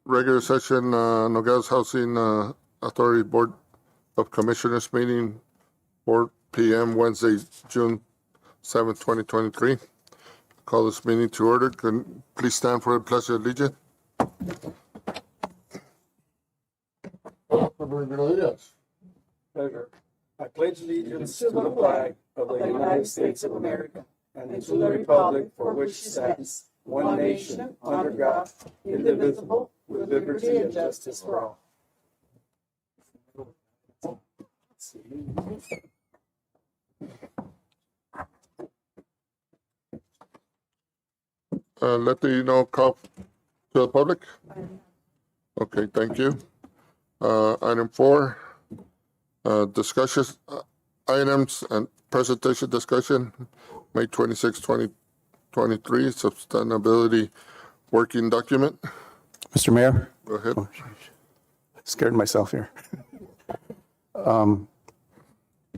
regular session, Nogales Housing Authority Board of Commissioners meeting, 4 p.m. Wednesday, June 7th, 2023. Call this meeting to order. Can please stand for the Pledge of Allegiance. Pleasure. I pledge allegiance to the flag of the United States of America and to the republic for which it stands, one nation, under God, indivisible, with liberty and justice for all. Let the call to the public. Okay, thank you. Item 4, discussion items and presentation discussion, May 26, 2023, sustainability working document. Mr. Mayor? Go ahead. Oh, scared myself here.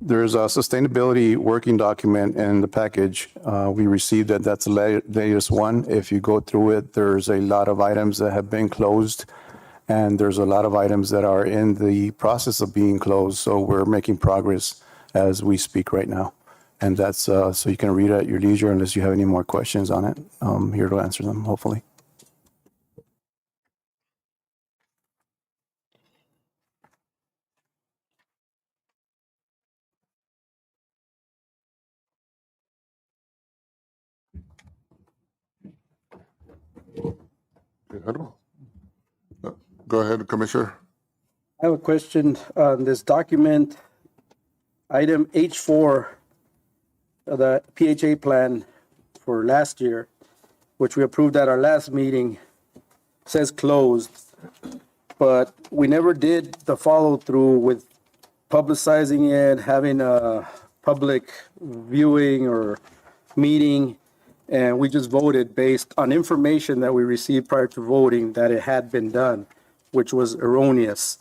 There's a sustainability working document in the package. We received it. That's the latest one. If you go through it, there's a lot of items that have been closed, and there's a lot of items that are in the process of being closed. So we're making progress as we speak right now. And that's so you can read it at your leisure unless you have any more questions on it. I'm here to answer them, hopefully. Go ahead, Commissioner. I have a question on this document, item H4, the PHA plan for last year, which we approved at our last meeting, says closed, but we never did the follow through with publicizing it, having a public viewing or meeting, and we just voted based on information that we received prior to voting that it had been done, which was erroneous.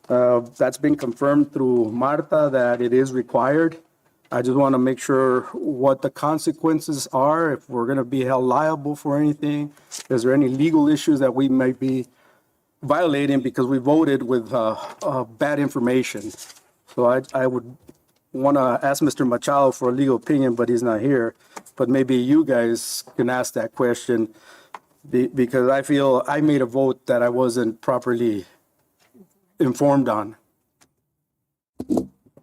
That's been confirmed through Marta that it is required. I just want to make sure what the consequences are, if we're going to be held liable for anything. Is there any legal issues that we might be violating because we voted with bad information? So I would want to ask Mr. Machado for a legal opinion, but he's not here. But maybe you guys can ask that question because I feel I made a vote that I wasn't properly informed on.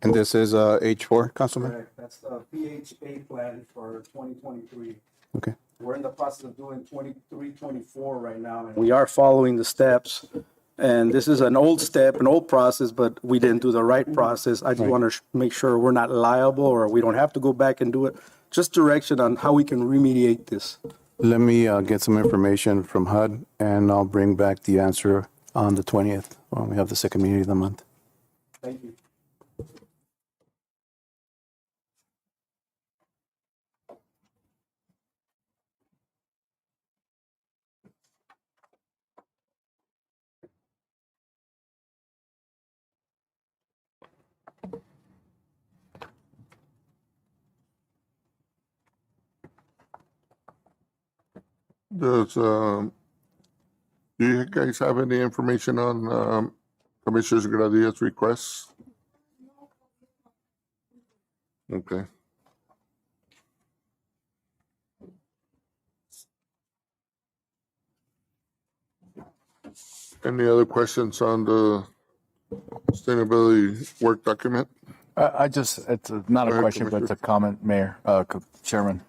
And this is H4, Councilman? Correct. That's the PHA plan for 2023. Okay. We're in the process of doing 23, 24 right now. And we are following the steps. And this is an old step, an old process, but we didn't do the right process. I just want to make sure we're not liable or we don't have to go back and do it. Just direction on how we can remediate this. Let me get some information from HUD, and I'll bring back the answer on the 20th when we have the second meeting of the month. Thank you. Does do you guys have any information on Commissioner Gradia's requests? Okay. Any other questions on the sustainability work document? It's not a question, but it's a comment, Mayor, Chairman.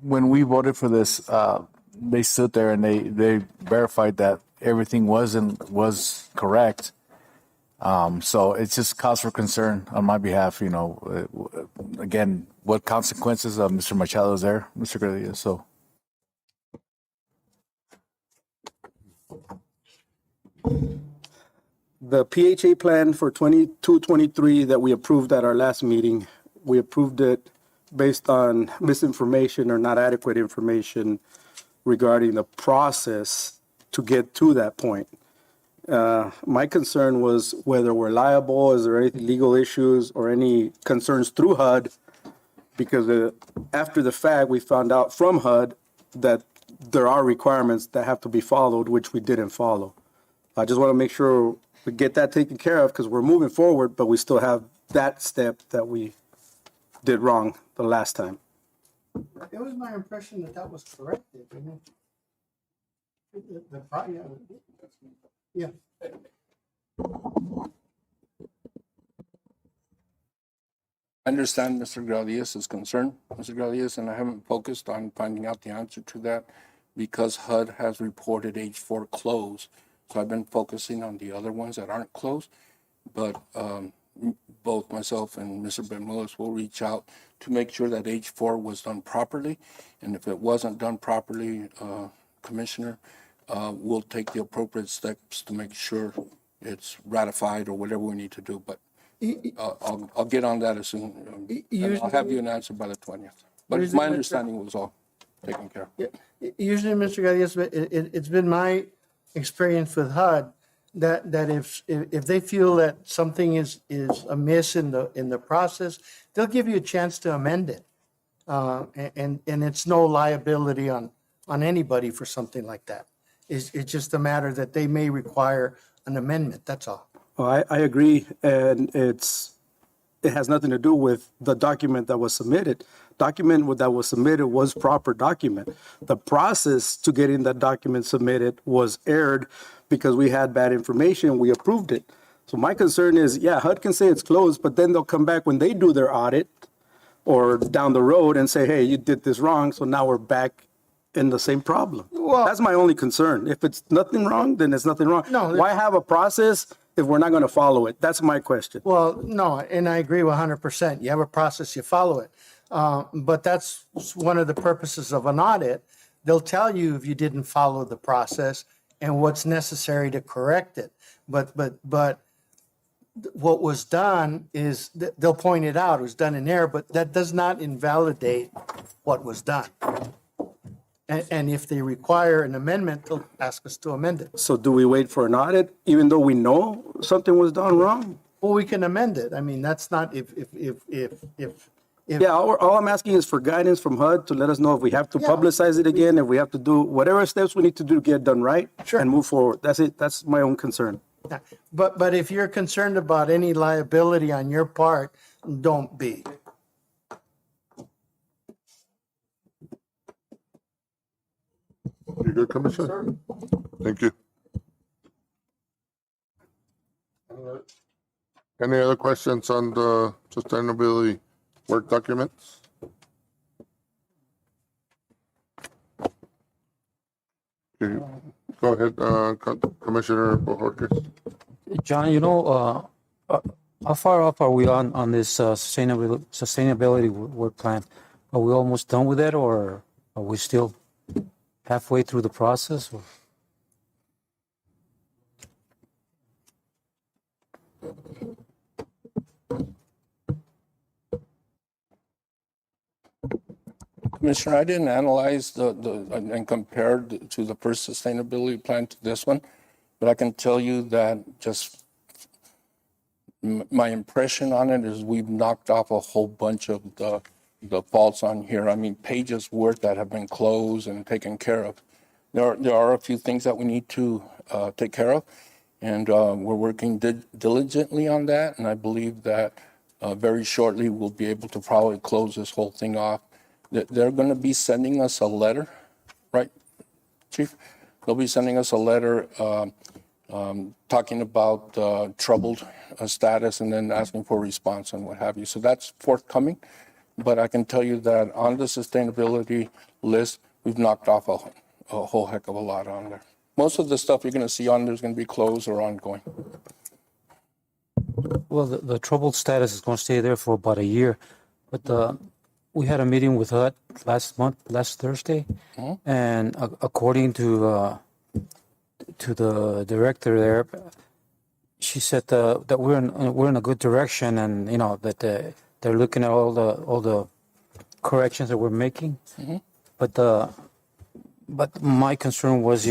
When we voted for this, they stood there and they verified that everything was correct. So it's just cause for concern on my behalf. Again, what consequences of Mr. Machado is there, Mr. Garcia? So. The PHA plan for 22-23 that we approved at our last meeting, we approved it based on misinformation or not adequate information regarding the process to get to that point. My concern was whether we're liable, is there any legal issues or any concerns through HUD? Because after the fact, we found out from HUD that there are requirements that have to be followed, which we didn't follow. I just want to make sure we get that taken care of because we're moving forward, but we still have that step that we did wrong the last time. It was my impression that that was corrected, you know. Yeah. I understand Mr. Gradius' concern, Mr. Gradius, and I haven't focused on finding out the answer to that because HUD has reported H4 closed. So I've been focusing on the other ones that aren't closed, but both myself and Mr. Bermudez will reach out to make sure that H4 was done properly. And if it wasn't done properly, Commissioner, we'll take the appropriate steps to make sure it's ratified or whatever we need to do. But I'll get on that as soon. And I'll have you an answer by the 20th. But my understanding was all taken care of. Yeah. Usually, Mr. Gadias, it's been my experience with HUD that if they feel that something is amiss in the process, they'll give you a chance to amend it. And it's no liability on anybody for something like that. It's just a matter that they may require an amendment, that's all. Well, I agree, and it has nothing to do with the document that was submitted. Document that was submitted was proper document. The process to getting that document submitted was erred because we had bad information, we approved it. So my concern is, yeah, HUD can say it's closed, but then they'll come back when they do their audit or down the road and say, hey, you did this wrong, so now we're back in the same problem. Well- That's my only concern. If it's nothing wrong, then it's nothing wrong. No, Why have a process if we're not going to follow it? That's my question. Well, no, and I agree 100%. You have a process, you follow it. But that's one of the purposes of an audit. They'll tell you if you didn't follow the process and what's necessary to correct it. But what was done is, they'll point it out, it was done in error, but that does not invalidate what was done. And if they require an amendment, they'll ask us to amend it. So do we wait for an audit even though we know something was done wrong? Well, we can amend it. I mean, that's not if Yeah, all I'm asking is for guidance from HUD to let us know if we have to publicize it again, if we have to do whatever steps we need to do to get it done right Sure. and move forward. That's it. That's my own concern. But if you're concerned about any liability on your part, don't be. You good, Commissioner? Thank you. Any other questions on the sustainability work documents? Okay, go ahead, Commissioner Bojorquez. John, how far off are we on this sustainability work plan? Are we almost done with it, or are we still halfway through the process? Or? Commissioner, I didn't analyze and compare to the first sustainability plan to this one, but I can tell you that just my impression on it is we've knocked off a whole bunch of the faults on here. I mean, pages worth that have been closed and taken care of. There are a few things that we need to take care of, and we're working diligently on that, and I believe that very shortly we'll be able to probably close this whole thing off. They're going to be sending us a letter, right, Chief? They'll be sending us a letter talking about troubled status and then asking for a response and what have you. So that's forthcoming. But I can tell you that on the sustainability list, we've knocked off a whole heck of a lot on there. Most of the stuff you're going to see on there is going to be closed or ongoing. Well, the troubled status is going to stay there for about a year. But we had a meeting with HUD last Thursday, and according to the director there, she said that we're in a good direction, and that they're looking at all the corrections that we're making. But my concern was,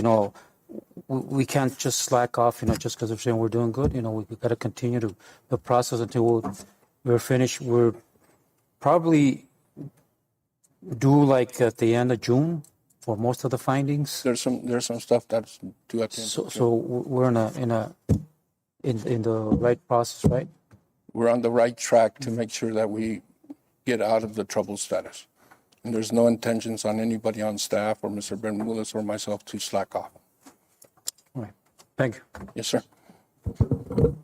we can't just slack off, just because they're saying we're doing good. We got to continue the process until we're finished. We're probably due like at the end of June for most of the findings. There's some stuff that's due at the end. So we're in the right process, right? We're on the right track to make sure that we get out of the trouble status. And there's no intentions on anybody on staff or Mr. Bermudez or myself to slack off. All right. Thank you. Yes, sir. Go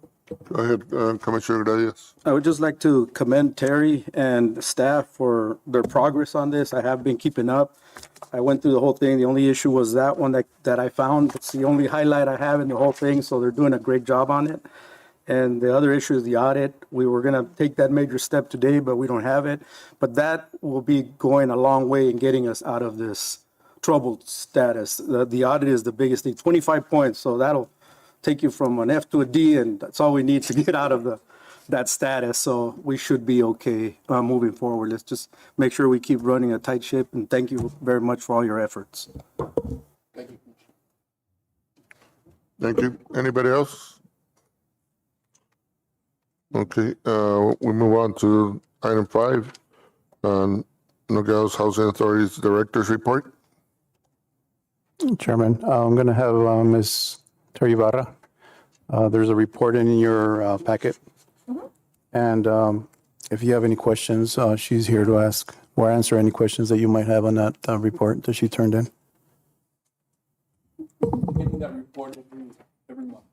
ahead, Commissioner Gradius. I would just like to commend Terry and staff for their progress on this. I have been keeping up. I went through the whole thing. The only issue was that one that I found. It's the only highlight I have in the whole thing, so they're doing a great job on it. And the other issue is the audit. We were going to take that major step today, but we don't have it. But that will be going a long way in getting us out of this troubled status. The audit is the biggest thing, 25 points, so that'll take you from an F to a D, and that's all we need to get out of that status. So we should be okay moving forward. Let's just make sure we keep running a tight ship, and thank you very much for all your efforts. Thank you. Thank you. Anybody else? Okay, we move on to item 5, Nogales Housing Authority's Director's Report. Chairman, I'm going to have Ms. Terry Ibarra. There's a report in your packet. And if you have any questions, she's here to ask or answer any questions that you might have on that report that she turned in. Getting that report every month.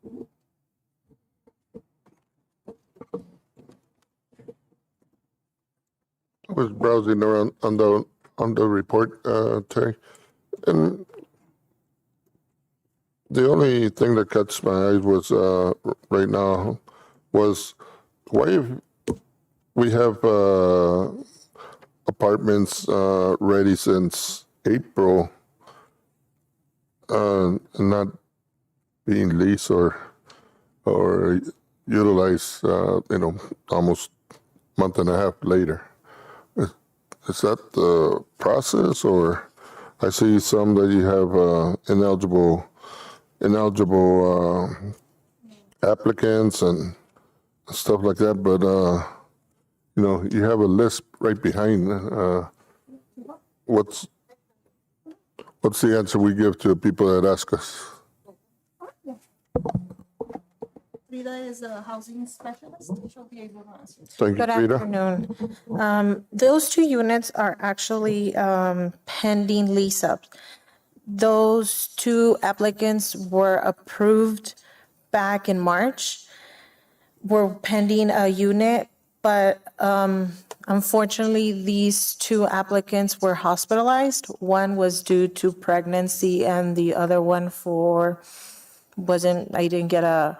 I was browsing around on the report, Terry, and the only thing that catches my eye was right now was why have we have apartments ready since April and not being leased or utilized, almost a month and a half later. Is that the process, or I see some that you have ineligible applicants and stuff like that, but you have a list right behind. What's the answer we give to people that ask us? Frida is a housing specialist. She'll be able to answer. Thank you, Good Frida. afternoon. Those 2 units are actually pending lease up. Those 2 applicants were approved back in March. We're pending a unit, but unfortunately, these 2 applicants were hospitalized. One was due to pregnancy and the other one I didn't get a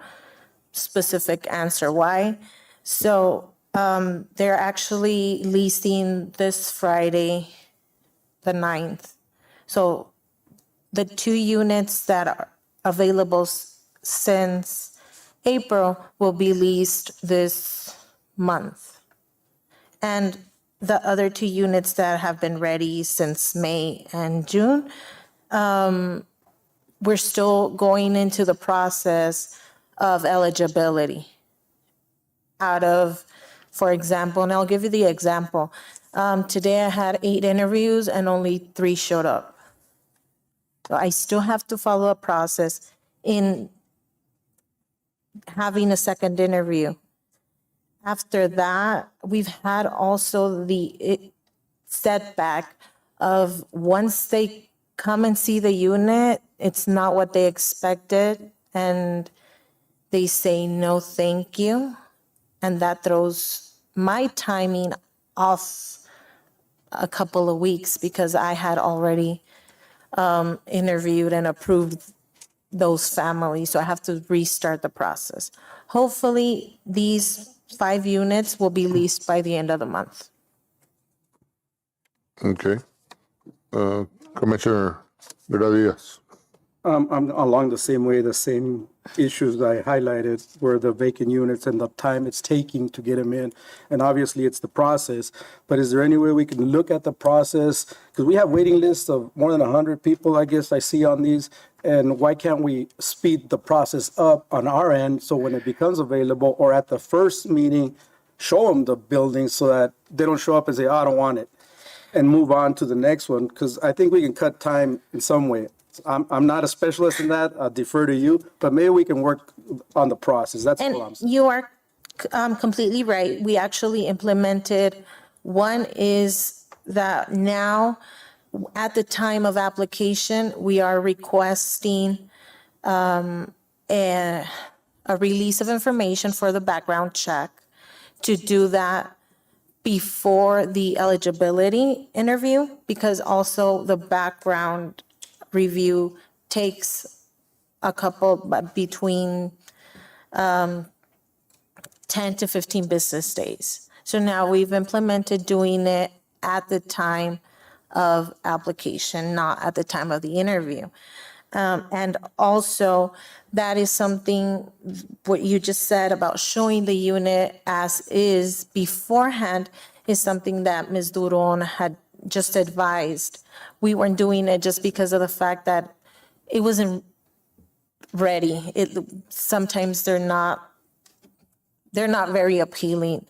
specific answer why. So they're actually leasing this Friday, the 9th. So the 2 units that are available since April will be leased this month. And the other 2 units that have been ready since May and June, we're still going into the process of eligibility. Out of, for example, and I'll give you the example. Today I had 8 interviews and only 3 showed up. So I still have to follow a process in having a second interview. After that, we've had also the setback of once they come and see the unit, it's not what they expected, and they say no thank you, and that throws my timing off a couple of weeks because I had already interviewed and approved those families, so I have to restart the process. Hopefully, these 5 units will be leased by the end of the month. Okay. Commissioner Gradius. I'm along the same way, the same issues I highlighted were the vacant units and the time it's taking to get them in. And obviously, it's the process. But is there any way we can look at the process? Because we have waiting lists of more than 100 people, I guess I see on these. And why can't we speed the process up on our end so when it becomes available or at the first meeting, show them the building so that they don't show up and say, oh, I don't want it. and move on to the next one, because I think we can cut time in some way. I'm not a specialist in that, I'll defer to you, but maybe we can work on the process, that's all I'm And saying. you are completely right. We actually implemented, one is that now, at the time of application, we are requesting a release of information for the background check, to do that before the eligibility interview, because also the background review takes a couple, between 10 to 15 business days. So now we've implemented doing it at the time of application, not at the time of the interview. And also, that is something, what you just said about showing the unit as is beforehand is something that Ms. Duron had just advised. We weren't doing it just because of the fact that it wasn't ready. Sometimes they're not very appealing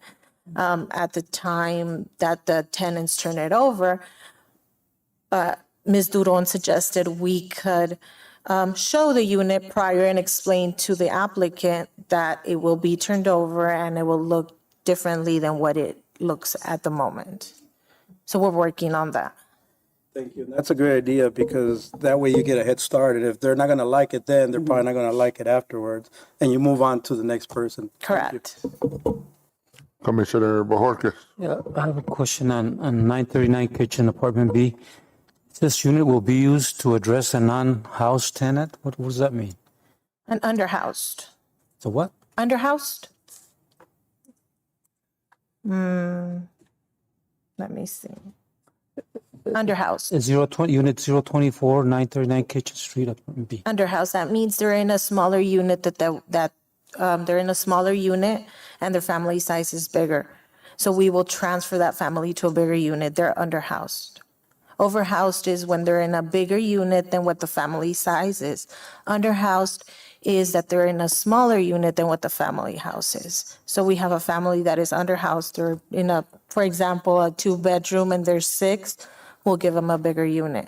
at the time that the tenants turn it over. But Ms. Duron suggested we could show the unit prior and explain to the applicant that it will be turned over and it will look differently than what it looks at the moment. So we're working on that. Thank you. That's a great idea, because that way you get a head start, and if they're not gonna like it then, they're probably not gonna like it afterwards, and you move on to the next person. Correct. Commissioner Bojorquez. Yeah, I have a question on 939 Kitchen Apartment B. This unit will be used to address a non-house tenant? What does that mean? And underhoused. So what? Underhoused? Let me see. Underhoused. It's Unit 024, 939 Kitchen Street, Apartment B. Underhoused, that means they're in a smaller unit, they're in a smaller unit and their family size is bigger. So we will transfer that family to a bigger unit. They're underhoused. Overhoused is when they're in a bigger unit than what the family size is. Underhoused is that they're in a smaller unit than what the family house is. So we have a family that is underhoused. They're in a, for example, a 2-bedroom and there's 6. We'll give them a bigger unit.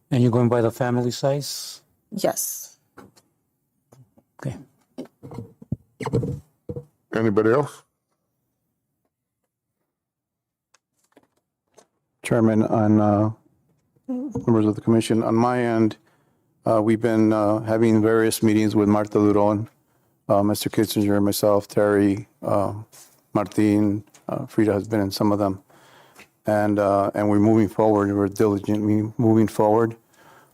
And you're going by the family size? Yes. Okay. Anybody else? Chairman, on members of the commission, on my end, we've been having various meetings with Marta Luron, Mr. Kitzinger, myself, Terry, Martin, Frida has been in some of them. And we're moving forward. We're diligently moving forward.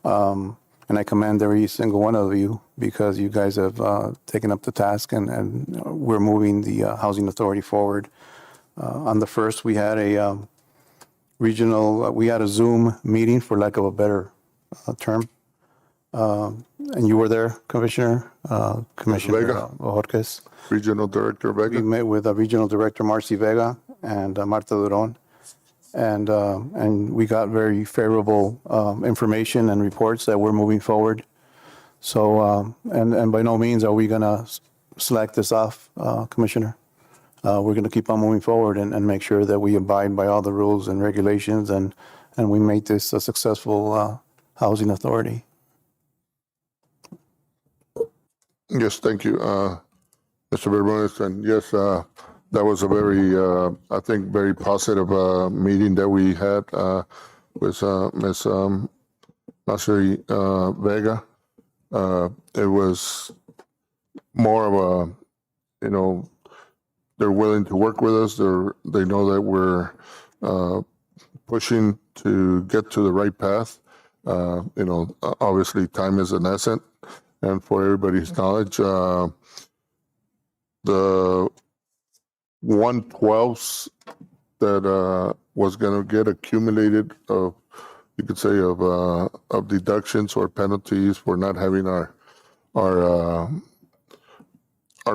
And I commend every single one of you, because you guys have taken up the task, and we're moving the Housing Authority forward. On the first, we had a we had a Zoom meeting, for lack of a better term. And you were there, Commissioner Vega. Bojorquez. Regional Director We Vega. met with Regional Director Marcy Vega and Marta Duron. And we got very favorable information and reports that we're moving forward. So, and by no means are we going to slack this off, Commissioner. We're going to keep on moving forward and make sure that we abide by all the rules and regulations, and we make this a successful housing authority. Yes, thank you, Mr. Bermudez. And yes, that was a very, I think, very positive meeting that we had with Ms. Marcy Vega. It was more of a, they're willing to work with us. They know that we're pushing to get to the right path. Obviously, time is an asset. And for everybody's knowledge, the 1/12 that was going to get accumulated of, you could say, of deductions or penalties for not having our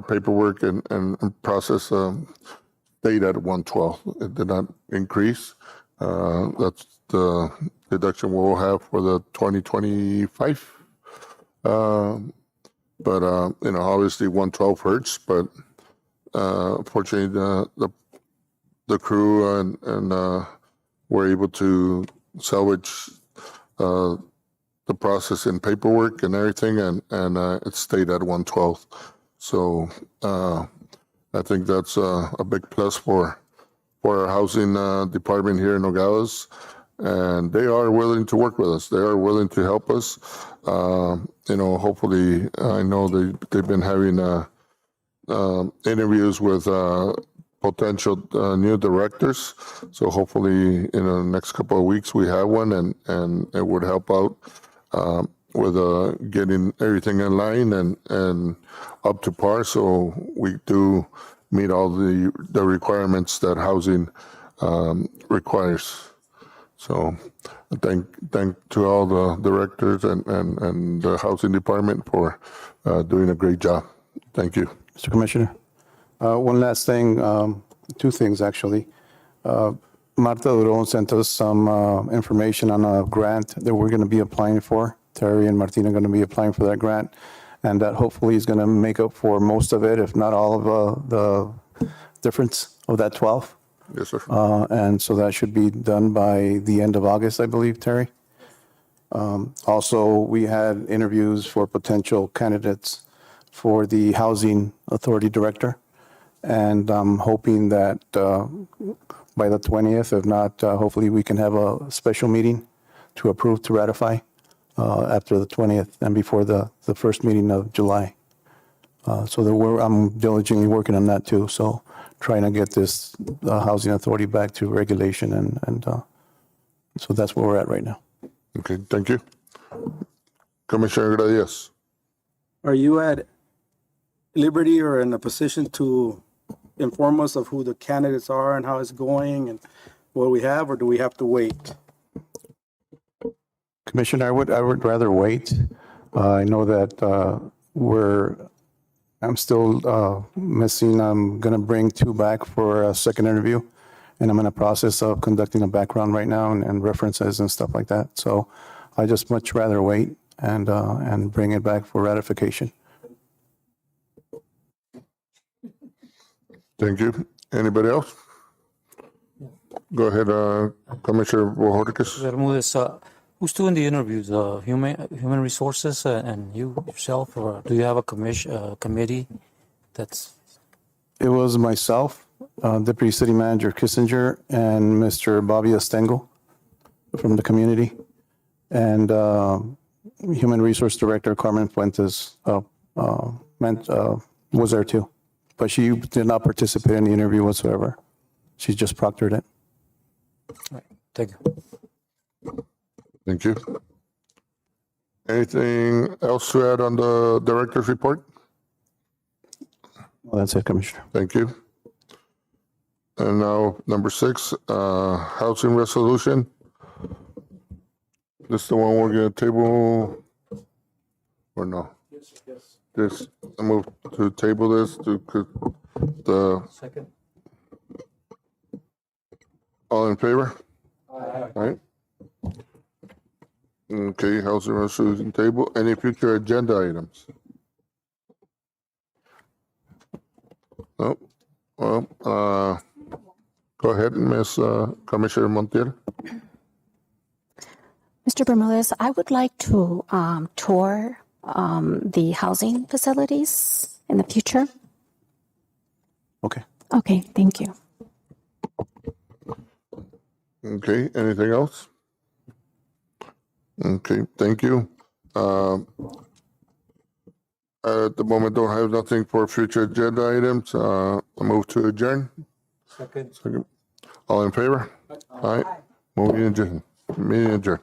paperwork and process stayed at 1/12. It did not increase. That's the deduction we'll have for the 2025. But obviously 1/12 hurts, but fortunately the crew and we're able to salvage the process in paperwork and everything, and it stayed at 112. So I think that's a big plus for our housing department here in Nogales, and they are willing to work with us. They are willing to help us. Hopefully, I know they've been having interviews with potential new directors. So hopefully, in the next couple of weeks, we have one, and it would help out with getting everything in line and up to par. So we do meet all the requirements that housing requires. So thank to all the directors and the housing department for doing a great job. Thank you. Mr. Commissioner, one last thing, two things actually. Marta Duron sent us some information on a grant that we're going to be applying for. Terry and Martina are going to be applying for that grant, and that hopefully is going to make up for most of it, if not all of the difference of that 12. Yes, sir. And so that should be done by the end of August, I believe, Terry. Also, we had interviews for potential candidates for the Housing Authority Director. And I'm hoping that by the 20th, if not, hopefully we can have a special meeting to approve, to ratify after the 20th and before the first meeting of July. So that I'm diligently working on that too. So trying to get this Housing Authority back to regulation. And so that's where we're at right now. Okay, thank you. Commissioner Gradius. Are you at liberty or in a position to inform us of who the candidates are and how it's going and what we have, or do we have to wait? Commissioner, I would rather wait. I know that I'm still missing. I'm going to bring 2 back for a second interview, and I'm in the process of conducting a background right now and references and stuff like that. So I just much rather wait and bring it back for ratification. Thank you. Anybody else? Go ahead, Commissioner Bohoricas. Bermudez, who's doing the interviews? Human Resources and you yourself, or do you have a committee that's? It was myself, Deputy City Manager Kissinger, and Mr. Bobby Estengo from the community, and Human Resource Director Carmen Fuentes was there too. But she did not participate in the interview whatsoever. She just proctored it. All right, thank you. Thank you. Anything else to add on the director's report? Well, that's it, Commissioner. Thank you. And now, number 6, housing resolution. This is the one we're going to table, or no? Yes. This, I move to table this to the, Second. all in favor? All right. Okay, housing resolution table. Any future agenda items? No. Well, go ahead, Ms. Commissioner Montiel. Mr. Bermudez, I would like to tour the housing facilities in the future. Okay. Okay, thank you. Okay, anything else? Okay, thank you. At the moment, don't have nothing for future agenda items. I move to adjourn. Second. Second. All in favor? Aye. Moving adjourned. Meeting adjourned.